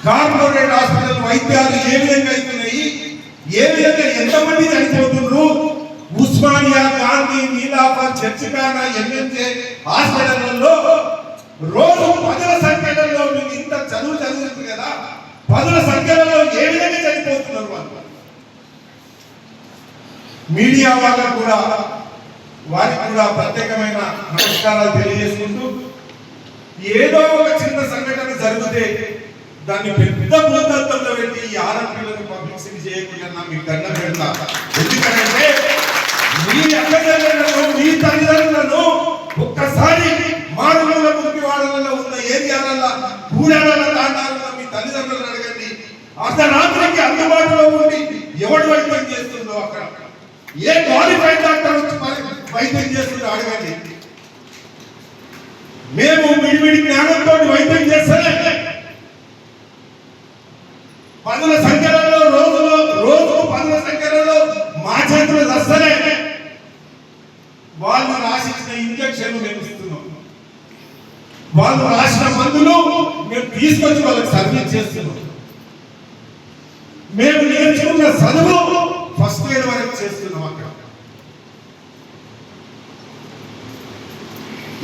Corporate hospital వైద్యాలు ఏ విధంగా అవుతున్నాయి, ఏ విధంగా ఎంతమంది చనిపోతున్నారు, ఉస్మానియా, గాంధీ, నీలాఫర్, చర్చిఖానా, ఎంఎంజే హాస్పిటల్లో రోజు పదుల సంఖ్యలలో మీకు ఇంత చదువుతుంది కదా, పదుల సంఖ్యలలో ఏ విధంగా చనిపోతున్నారు వాళ్ళు. మీడియా వాళ్ళకు కూడా వారికి కూడా ప్రత్యేకమైన నమస్కారాలు తెలియజేసుకుంటూ, ఏదో ఒక చిన్న సంఘటన జరిగితే దాన్ని పెద్ద భూతత్వంలో పెట్టి ఈ ఆరోగ్యాలను పబ్లిసిటీ చేయకుండా మీకు దండం పెడతా. ఎందుకంటే మీ అక్కజనులను, మీ తల్లిదండ్రులను ఒక్కసారి మారుమూల మురికి వాడలలో ఉన్న ఏరియాలలో, గూడాలలో, తాండాలలో మీ తల్లిదండ్రులను అడగండి. అర్ధరాత్రికి అందుబాటులో ఉండి ఎవడు వైద్యం చేస్తుందో, అక్కడ ఏ క్వాలిఫైడ్ డాక్టర్ వైద్యం చేస్తుందో అడగండి. మేము విడివిడి జ్ఞానంతో వైద్యం చేస్తలే, పదుల సంఖ్యలలో రోజు పదుల సంఖ్యలలో మా చేతులు వస్తలే. వాళ్ళు రాసిన ఇంజక్షన్లు మేము ఇస్తున్నాం, వాళ్ళు రాసిన మందులు మేము తీసుకొచ్చి వాళ్ళకి సర్వీస్ చేస్తున్నాం. మేము నేర్చుకున్న చదువు ఫస్ట్ ఇయర్ వరకు చేస్తున్నాం అక్కడ.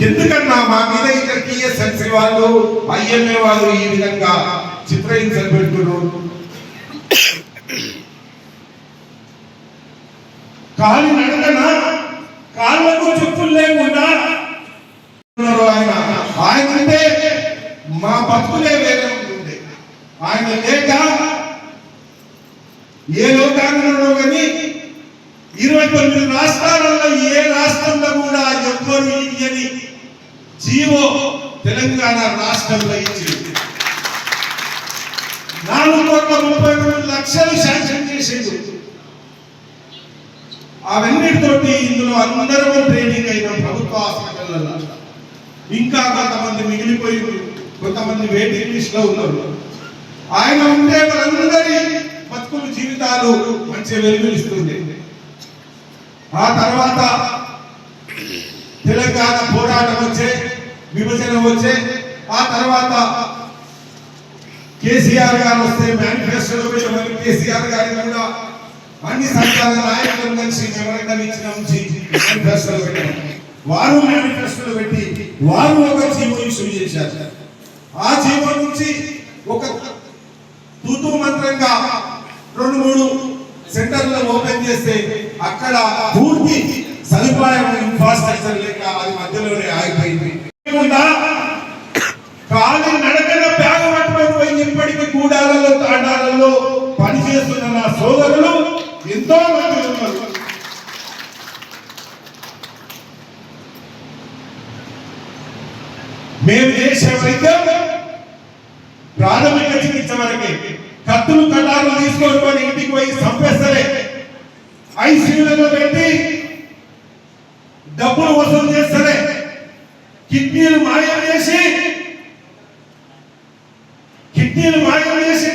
ఎందుకన్నా మా మీద ఇక్కడ టీఎస్ఎన్సీ వాళ్ళు, ఐఎంఏ వాళ్ళు ఈ విధంగా చిత్రహింసలు పెడుతున్నారు. కాలి నడకన కాళ్ళకు చెప్పులు లేకుండా ఆయన అంటే మా బతుకులే వేరే ఉంటుంది. ఆయన లేక ఏ లోకాలలో కానీ 29 రాష్ట్రాలలో ఏ రాష్ట్రంలో కూడా ఎవ్వరు ఇయ్యని జీవో తెలంగాణ రాష్ట్రంలో ఇచ్చింది. 4,33,00,000 శాంక్షన్ చేసేది. అవన్నిటితోటి ఇందులో అందరూ ట్రైనింగ్ అయిన ప్రభుత్వ హాస్పిటల్లో ఇంకా కొంతమంది మిగిలిపోయి, కొంతమంది వెయిటింగ్ లిస్ట్ లో ఉన్నారు. ఆయన ఉంటే వాళ్ళందరి బతుకుల జీవితాలు మంచి వెలుగునిస్తుంది. ఆ తర్వాత తెలంగాణ పోరాటం వచ్చే, విభజన వచ్చే, ఆ తర్వాత కేసీఆర్ గారు వస్తే మేనిఫెస్టోలో పెట్టి కేసీఆర్ గారిని కూడా అన్ని సంఘాల నాయకులను కలిసి మెమోరాండం ఇచ్చిన ఉంచి మేనిఫెస్టోలో పెట్టారు. వారు మేనిఫెస్టోలో పెట్టి వారు ఒక జీవో ఇష్యూ చేశారు. ఆ జీవో నుంచి ఒక తూతూ మంత్రంగా 2-3 సెంటర్లు ఓపెన్ చేస్తే అక్కడ పూర్తి సదుపాయం ఇన్ఫ్రాస్ట్రక్చర్ లేక అది మధ్యలోనే ఆగిపోయింది. కాలి నడకన బ్యాగ్ పట్టుకొని పోయి ఇప్పటికీ గూడాలలో, తాండాలలో పనిచేస్తున్న నా సోదరులు ఎంతో మంది ఉన్నారు. మేము చేసే వైద్యం ప్రాథమిక చికిత్స వరకే. కత్తులు కటాలు తీసుకొని ఇంటికి పోయి చంపేస్తలే, ఐసీయూలలో పెట్టి డబ్బులు వసూలు చేస్తలే, కిడ్నీలు మాయం చేసి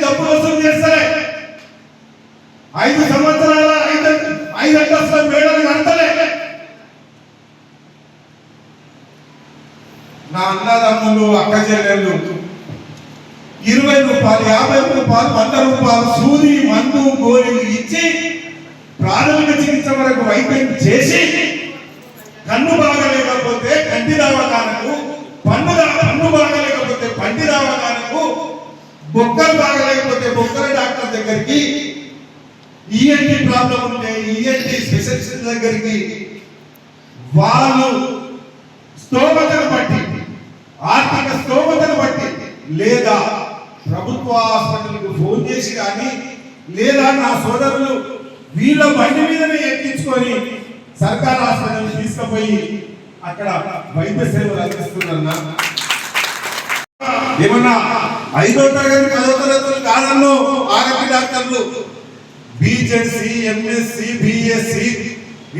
డబ్బులు వసూలు చేస్తలే, 5 సంవత్సరాల 5 అంతస్తుల మేడలు కడతలే. నా అన్నదమ్ములు, అక్క చెల్లెళ్ళు 20 రూపాయలు, 50 రూపాయలు, 100 రూపాయలు సూది, మందు, గోళీలు ఇచ్చి ప్రాథమిక చికిత్స వరకు వైద్యం చేసి, కన్ను బాగలేకపోతే కంటి దవాఖానకు, పన్ను బాగలేకపోతే పంటి దవాఖానకు, బొక్కలు బాగలేకపోతే బొక్కల డాక్టర్ దగ్గరికి, ఈఎన్టీ ప్రాబ్లం ఉంటే ఈఎన్టీ స్పెషలిస్ట్ దగ్గరికి, వాళ్ళు స్తోమతను బట్టి, ఆర్థిక స్తోమతను బట్టి, లేదా ప్రభుత్వ హాస్పిటల్కు ఫోన్ చేసి కానీ, లేదా నా సోదరులు వీళ్ళ బండి మీదనే ఎక్కించుకొని సర్కార్ హాస్పిటల్ తీసుకుపోయి అక్కడ వైద్య సేవలు అందిస్తున్నా. ఏమన్నా 5వ తరగతి 10వ తరగతులు కాదన్నో ఆరోగ్య డాక్టర్లు బీజెడ్సీ, ఎంఎస్సి, బిఎస్సి,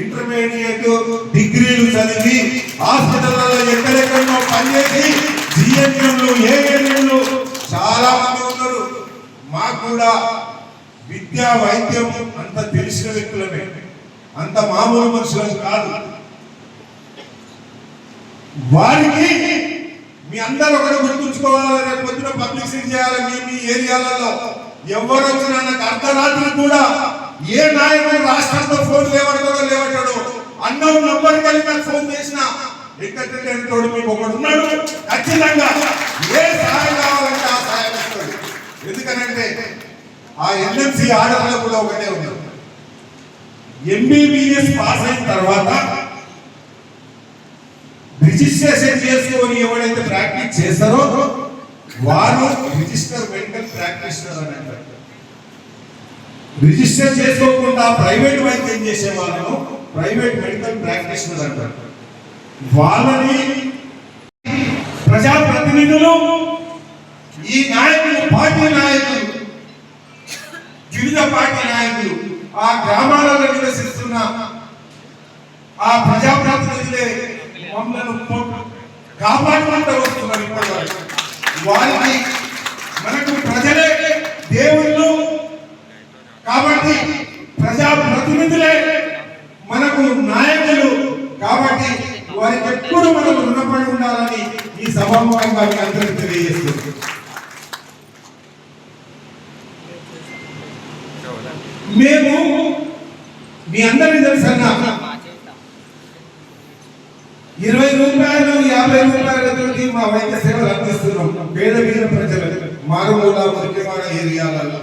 ఇంటర్మీడియట్ డిగ్రీలు చదివి హాస్పిటల్లో ఎక్కడెక్కడో పనిచేసి జిఎన్ఎంలు, ఏఎన్ఎంలు చాలా మంది ఉన్నారు. మాకు కూడా విద్యా వైద్యం అంత తెలిసిన వ్యక్తులమే, అంత మామూలు మనుషులను కాదు. వారికి మీ అందరూ ఒకటి గుర్తుంచుకోవాలి, రేపు పొద్దున పబ్లిసిటీ చేయాలి. మీ ఏరియాలలో ఎవరు వచ్చినా నాకు అర్ధరాత్రి కూడా ఏ నాయకుడు రాష్ట్రంలో ఫోన్ లేవటాడో అన్నోన్ నంబర్ కలిగి నాకు ఫోన్ చేసిన ఎక్కడోడు మీకు ఒకడు ఉన్నాడు. ఖచ్చితంగా ఏ సహాయం కావాలంటే ఆ సహాయం ఇస్తాడు. ఎందుకనంటే ఆ ఎన్ఎంసీ ఆర్డర్లో కూడా ఒకటే ఉంది. ఎంబీబీఎస్ పాస్ అయిన తర్వాత రిజిస్ట్రేషన్ చేసుకొని ఎవరైతే ప్రాక్టీస్ చేస్తారో వారు రిజిస్టర్ మెడికల్ ప్రాక్టీషనర్ అని అంటారు. రిజిస్టర్ చేసుకోకుండా ప్రైవేట్ వైద్యం చేసే వాళ్ళను ప్రైవేట్ మెడికల్ ప్రాక్టీషనర్ అంటారు. వాళ్ళని ప్రజాప్రతినిధులు, ఈ నాయకులు, పార్టీ నాయకులు, వివిధ పార్టీ నాయకులు ఆ గ్రామాలలో నివసిస్తున్న ఆ ప్రజాప్రతినిధులే మమ్మల్ని కాపాడుకుంటూ వస్తున్నారు. ఇప్పటి వారికి మనకు ప్రజలే దేవుళ్ళు కాబట్టి, ప్రజాప్రతినిధులే మనకు నాయకులు కాబట్టి వారికి ఎప్పుడు మనకు రుణపడి ఉండాలని ఈ సభాముఖంగా మీ అందరికీ తెలియజేస్తుంది. మేము మీ అందరికీ తెలుసన్నా 20 రూపాయలు 50 రూపాయలతోటి మా వైద్య సేవలు అందిస్తున్నాం పేద ప్రజలకు మారుమూల ముఖ్యమైన ఏరియాలలో.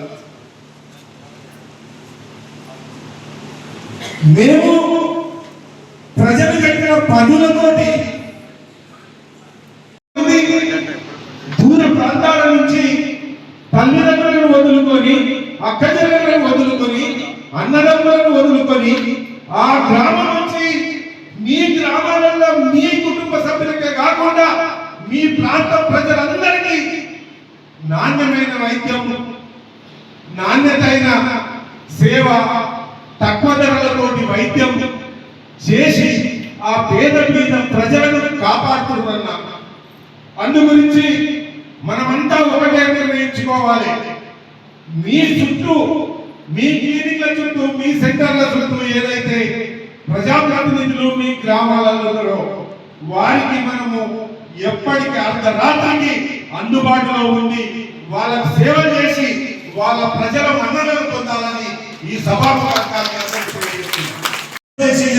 మేము ప్రజలు కట్టిన పనులతోటి దూర ప్రాంతాల నుంచి తల్లిదండ్రులను వదులుకొని, అక్కచెల్లెలను వదులుకొని, అన్నదమ్ములను వదులుకొని ఆ గ్రామం నుంచి మీ గ్రామాలలో మీ కుటుంబ సభ్యులకే కాకుండా మీ ప్రాంత ప్రజలందరికీ నాణ్యమైన వైద్యం, నాణ్యతైన సేవ, తక్కువ ధరలతోటి వైద్యం చేసి ఆ పేద ప్రజలను కాపాడుతున్నా. అందు గురించి మనమంతా ఒకటే నిర్ణయించుకోవాలి. మీ చుట్టూ, మీ క్లినిక్ల చుట్టూ, మీ సెంటర్ల చుట్టూ ఏదైతే ప్రజాప్రతినిధులు మీ గ్రామాలలో వారికి మనము ఎప్పటికీ అర్ధరాత్రికి అందుబాటులో ఉండి వాళ్ళకు సేవ చేసి వాళ్ళ ప్రజల మన్ననలు పొందాలని ఈ సభాముఖంగా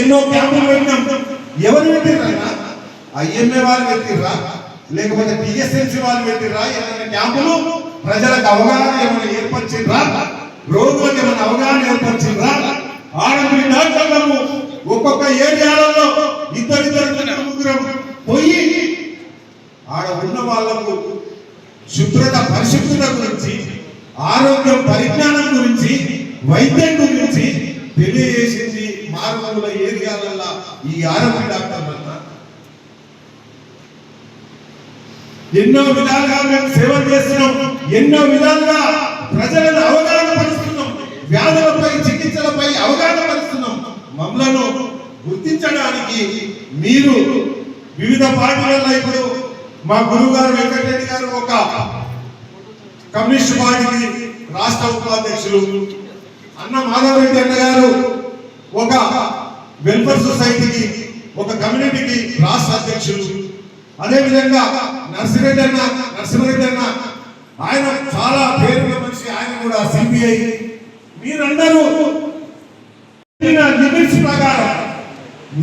ఎన్నో క్యాంపులు పెట్టినాం. ఎవరు పెట్టిర్రా? ఐఎంఏ వాళ్ళు పెట్టిర్రా, లేకపోతే టిఎస్ఎల్సి వాళ్ళు పెట్టిర్రా? ఏమైనా క్యాంపులు ప్రజలకు అవగాహన ఏమైనా ఏర్పరిచిండ్రా? రోగులకు ఏమైనా అవగాహన ఏర్పరిచిండ్రా? ఆడపి డాక్టర్లను ఒక్కొక్క ఏరియాలలో ఇద్దరు ముగ్గురు పోయి ఆడ ఉన్న వాళ్లకు శుభ్రత, పరిశుభ్రత గురించి, ఆరోగ్యం పరిజ్ఞానం గురించి, వైద్యం గురించి తెలియజేసింది మారుమూల ఏరియాలలో ఈ ఆరోగ్య డాక్టర్ల. ఎన్నో విధాలుగా మేము సేవ చేస్తున్నాం, ఎన్నో విధాలుగా ప్రజలను అవగాహన పరుస్తున్నాం, వ్యాధులపై, చికిత్సలపై అవగాహన పరుస్తున్నాం. మమ్మలను గుర్తించడానికి మీరు వివిధ పార్టీలలో, ఇప్పుడు మా గురువు గారు వెంకటరెడ్డి గారు ఒక కమ్యూనిస్ట్ పార్టీకి రాష్ట్ర ఉపాధ్యక్షులు, అన్న మాధవరెడ్డి అన్న గారు ఒక వెల్ఫేర్ సొసైటీకి, ఒక కమ్యూనిటీకి రాష్ట్ర అధ్యక్షులు, అదేవిధంగా నరసింహారెడ్డి అన్న ఆయన చాలా పేరున్న మనిషి, ఆయన కూడా సిపిఐ. మీరందరూ లిమిట్స్ ప్రకారం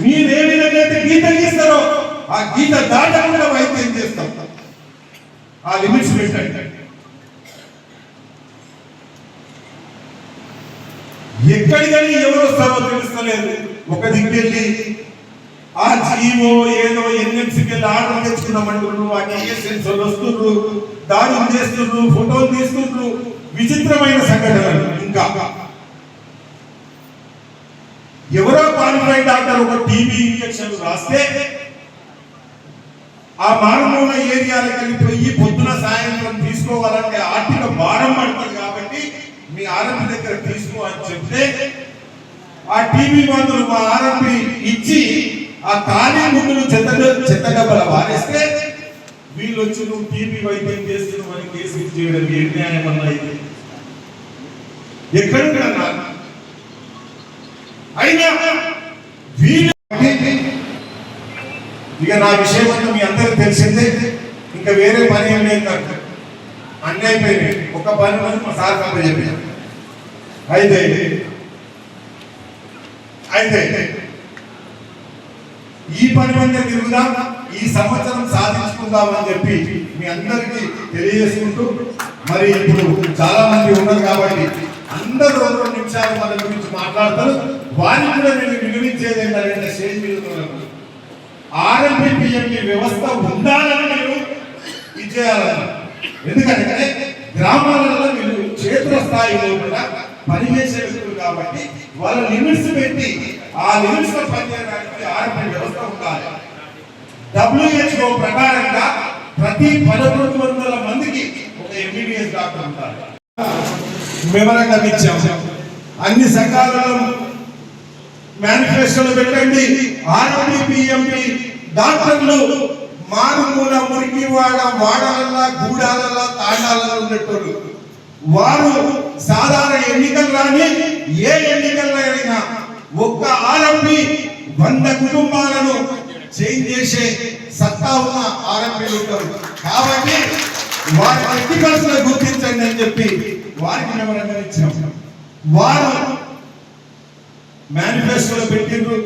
మీరు ఏ విధంగా అయితే గీత గీస్తారో ఆ గీత దాటకుండా వైద్యం చేస్తాం. ఆ లిమిట్స్ పెట్టండి. ఎక్కడికని ఎవరు వస్తారో తెలుస్తలేదు. ఒక దిక్కెళ్ళి ఆ జీవో ఏదో ఎన్ఎంసీకి వెళ్ళి ఆర్డర్ తెచ్చుకున్నామంటున్నారు, ఆ టీఎస్ఎన్స్ వస్తున్నారు, దాడులు చేస్తున్నారు, ఫోటోలు తీస్తున్నారు, విచిత్రమైన సంఘటనలు. ఇంకా ఎవరో క్వాలిఫైడ్ డాక్టర్ ఒక టీబీ ఇంజెక్షన్ రాస్తే ఆ మారుమూల ఏరియాలకు వెళ్ళిపోయి పొద్దున సాయంత్రం తీసుకోవాలంటే ఆర్థిక భారం పడుతుంది. కాబట్టి మీ ఆర్ఎంపీ దగ్గర తీసుకో అని చెప్తే ఆ టీబీ మందులు మా ఆర్ఎంపీ ఇచ్చి ఆ ఖాళీ ముందులు చెత్త డబ్బల వారేస్తే వీళ్ళు వచ్చి నువ్వు టీబీ వైద్యం చేస్తున్నావు అని కేసు చేయడం ఏ న్యాయం అన్నా? ఇది ఎక్కడున్నా అయినా వీళ్ళు ఇక నా విషయం అంతా మీ అందరికి తెలిసిందే. ఇంకా వేరే పని ఏం లేదు నాకు, అన్నీ అయిపోయినాయి. ఒక పని మంది మా సార్ కప్ప చెప్పాను. అయితే ఈ పని మంది తిరుగుదాం, ఈ సంవత్సరం సాధించుకుందామని చెప్పి మీ అందరికీ తెలియజేసుకుంటూ, మరి ఇప్పుడు చాలా మంది ఉన్నారు కాబట్టి అందరూ 2 నిమిషాలు మన గురించి మాట్లాడతారు. వారిని కూడా నేను వినిపించేది ఏంటంటే స్టేజ్ మీద ఆర్ఎంపీ పిఎంపీ వ్యవస్థ ఉండాలని మీరు ఇచ్చేయాలన్న. ఎందుకంటే గ్రామాలలో మీరు క్షేత్రస్థాయిలో కూడా పనిచేసే వ్యక్తులు కాబట్టి వాళ్ళ లిమిట్స్ పెట్టి ఆ లిమిట్స్ లో పనిచేయడానికి ఆర్ఎంపీ వ్యవస్థ ఉండాలి. WHO ప్రకారంగా ప్రతి 1100 మందికి ఒక MBBS డాక్టర్ ఉంటారు. మెమరాండం ఇచ్చాం. అన్ని సంఘాలలో మేనిఫెస్టోలో పెట్టండి. ఆర్ఎంపీ పిఎంపీ డాక్టర్లు మారుమూల మురికివాడ వాడలల్లా గూడాలల్లా తాండాలలో ఉన్నట్టు వారు సాధారణ ఎన్నికలు రాని ఏ ఎన్నికలైనా ఒక్క ఆర్ఎంపీ 100 కుటుంబాలను చేంజ్ చేసే సత్తా ఉన్న ఆర్ఎంపీలు ఉంటారు. కాబట్టి వారి ఎన్నికల్స్ గుర్తించండి అని చెప్పి వారికి మెమరాండం ఇచ్చాం. వారు మేనిఫెస్టోలో పెట్టిండ్రు.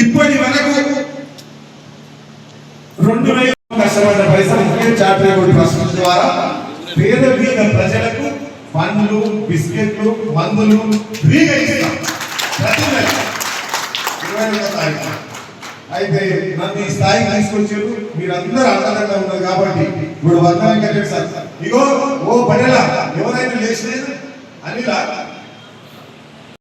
ఇప్పటి వరకు 2000 కష్టపడ్డ పైసలు చారిటబుల్ ట్రస్ట్ ద్వారా పేద ప్రజలకు పండ్లు, బిస్కెట్లు, మందులు ఫ్రీగా ఇస్తాం ప్రతి నెల 21వ తారీఖు. అయితే నన్ను ఈ స్థాయికి తీసుకొచ్చారు. మీరందరూ అందంగా ఉన్నారు కాబట్టి ఇప్పుడు వందనంగా సార్ ఇగో ఓ పడేలా ఎవరైనా లేచలేదు అనిలా